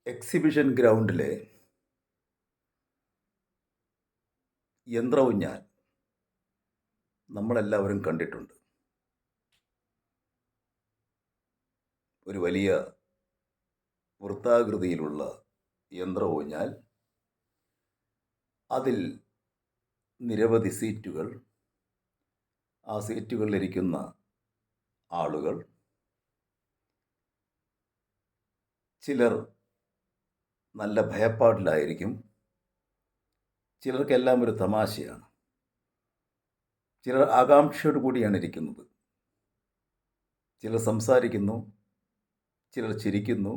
Exhibition ഗ്രൗണ്ടിലെ യന്ത്രഊഞ്ഞാൽ നമ്മളെല്ലാവരും കണ്ടിട്ടുണ്ട്. ഒരു വലിയ വൃത്താകൃതിയിലുള്ള യന്ത്രഊഞ്ഞാൽ, അതിൽ നിരവധി സീറ്റുകൾ, ആ സീറ്റുകളിലിരിക്കുന്ന ആളുകൾ, ചിലർ നല്ല ഭയപ്പാടിലായിരിക്കും, ചിലർക്കെല്ലാം ഒരു തമാശയാണ്, ചിലർ ആകാംക്ഷയോടു കൂടിയാണ് ഇരിക്കുന്നത്, ചിലർ സംസാരിക്കുന്നു, ചിലർ ചിരിക്കുന്നു,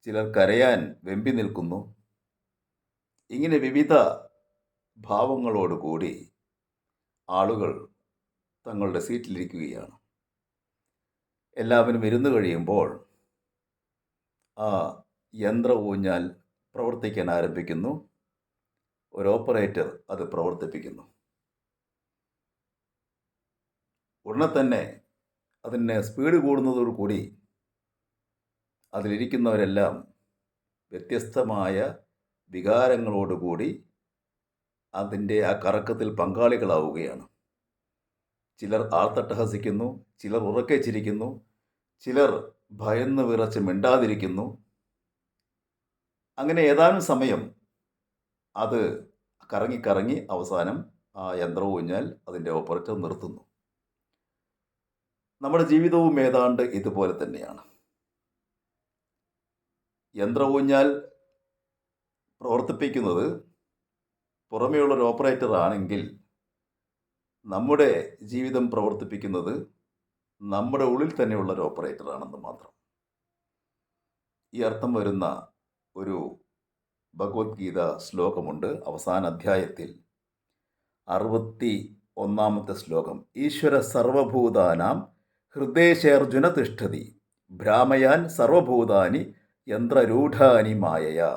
ചിലർ കരയാൻ വെമ്പി നിൽക്കുന്നു. ഇങ്ങനെ വിവിധ ഭാവങ്ങളോടുകൂടി ആളുകൾ തങ്ങളുടെ സീറ്റിലിരിക്കുകയാണ്. എല്ലാവരും ഇരുന്നു കഴിയുമ്പോൾ ആ യന്ത്ര ഊഞ്ഞാൽ പ്രവർത്തിക്കാൻ ആരംഭിക്കുന്നു. ഒരു ഓപ്പറേറ്റർ അത് പ്രവർത്തിപ്പിക്കുന്നു. ഉടനെ തന്നെ അതിന് സ്പീഡ് കൂടുന്നതോടുകൂടി അതിലിരിക്കുന്നവരെല്ലാം വ്യത്യസ്തമായ വികാരങ്ങളോടുകൂടി അതിൻ്റെ ആ കറക്കത്തിൽ പങ്കാളികളാവുകയാണ്. ചിലർ ആർത്തട്ടഹസിക്കുന്നു, ചിലർ ഉറക്കെ ചിരിക്കുന്നു, ചിലർ ഭയന്ന് വിറച്ച് മിണ്ടാതിരിക്കുന്നു. അങ്ങനെ ഏതാനും സമയം അത് കറങ്ങി അവസാനം ആ യന്ത്രഊഞ്ഞാൽ അതിൻ്റെ ഓപ്പറേറ്റർ നിർത്തുന്നു. നമ്മുടെ ജീവിതവും ഏതാണ്ട് ഇതുപോലെ തന്നെയാണ്. യന്ത്രഊഞ്ഞാൽ പ്രവർത്തിപ്പിക്കുന്നത് പുറമേയുള്ളൊരു ഓപ്പറേറ്റർ ആണെങ്കിൽ, നമ്മുടെ ജീവിതം പ്രവർത്തിപ്പിക്കുന്നത് നമ്മുടെ ഉള്ളിൽ തന്നെയുള്ളൊരു ഓപ്പറേറ്റർ ആണെന്ന് മാത്രം. ഈ അർത്ഥം വരുന്ന ഒരു ഭഗവത്ഗീത ശ്ലോകമുണ്ട്. അവസാന അധ്യായത്തിൽ 61 ശ്ലോകം. ഈശ്വര സർവഭൂതാനാം ഹൃദയേശർജുന തിഷ്ഠതി ഭ്രാമയാൻ സർവഭൂതാനി യന്ത്രരൂഢാനി മായയാ.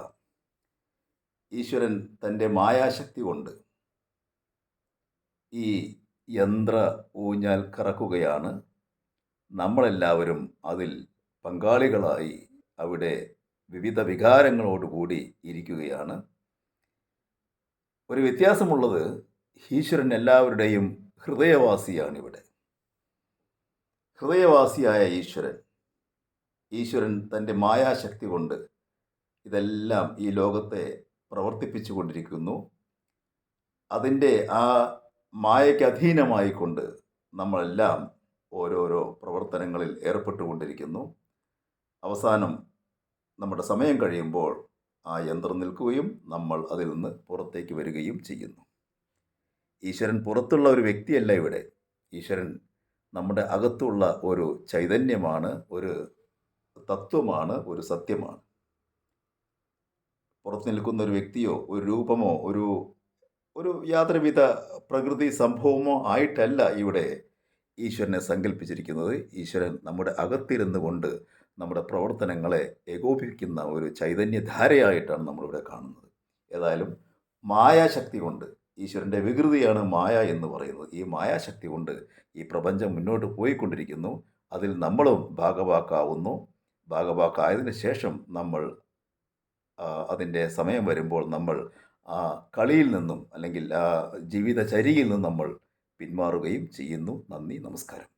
ഈശ്വരൻ തൻ്റെ മായാശക്തി കൊണ്ട് ഈ യന്ത്ര ഊഞ്ഞാൽ കറക്കുകയാണ്. നമ്മളെല്ലാവരും അതിൽ പങ്കാളികളായി അവിടെ വിവിധ വികാരങ്ങളോടുകൂടി ഇരിക്കുകയാണ്. ഒരു വ്യത്യാസമുള്ളത്, ഈശ്വരൻ എല്ലാവരുടെയും ഹൃദയവാസിയാണിവിടെ. ഹൃദയവാസിയായ ഈശ്വരൻ തൻ്റെ മായാശക്തി കൊണ്ട് ഇതെല്ലാം ഈ ലോകത്തെ പ്രവർത്തിപ്പിച്ചു കൊണ്ടിരിക്കുന്നു. അതിൻ്റെ ആ മായയ്ക്ക് അധീനമായിക്കൊണ്ട് നമ്മളെല്ലാം ഓരോരോ പ്രവർത്തനങ്ങളിൽ ഏർപ്പെട്ടുകൊണ്ടിരിക്കുന്നു. അവസാനം നമ്മുടെ സമയം കഴിയുമ്പോൾ ആ യന്ത്രം നിൽക്കുകയും നമ്മൾ അതിൽ നിന്ന് പുറത്തേക്ക് വരികയും ചെയ്യുന്നു. ഈശ്വരൻ പുറത്തുള്ള ഒരു വ്യക്തിയല്ല ഇവിടെ. ഈശ്വരൻ നമ്മുടെ അകത്തുള്ള ഒരു ചൈതന്യമാണ്, ഒരു തത്വമാണ്, ഒരു സത്യമാണ്. പുറത്തു നിൽക്കുന്ന ഒരു വ്യക്തിയോ ഒരു രൂപമോ ഒരു യാതൊരുവിധ പ്രകൃതി സംഭവമോ ആയിട്ടല്ല ഇവിടെ ഈശ്വരനെ സങ്കല്പിച്ചിരിക്കുന്നത്. ഈശ്വരൻ നമ്മുടെ അകത്തിരുന്നു കൊണ്ട് നമ്മുടെ പ്രവർത്തനങ്ങളെ ഏകോപിപ്പിക്കുന്ന ഒരു ചൈതന്യധാരയായിട്ടാണ് നമ്മളിവിടെ കാണുന്നത്. ഏതായാലും മായാശക്തി കൊണ്ട്, ഈശ്വരൻ്റെ വികൃതിയാണ് മായ എന്ന് പറയുന്നത്, ഈ മായാശക്തി കൊണ്ട് ഈ പ്രപഞ്ചം മുന്നോട്ട് പോയിക്കൊണ്ടിരിക്കുന്നു. അതിൽ നമ്മളും ഭാഗവാക്കാവുന്നു. ഭാഗവാക്കായതിനു ശേഷം നമ്മൾ അതിൻ്റെ സമയം വരുമ്പോൾ നമ്മൾ ആ കളിയിൽ നിന്നും അല്ലെങ്കിൽ ആ ജീവിതചര്യയിൽ നിന്നും നമ്മൾ പിന്മാറുകയും ചെയ്യുന്നു. നന്ദി, നമസ്കാരം.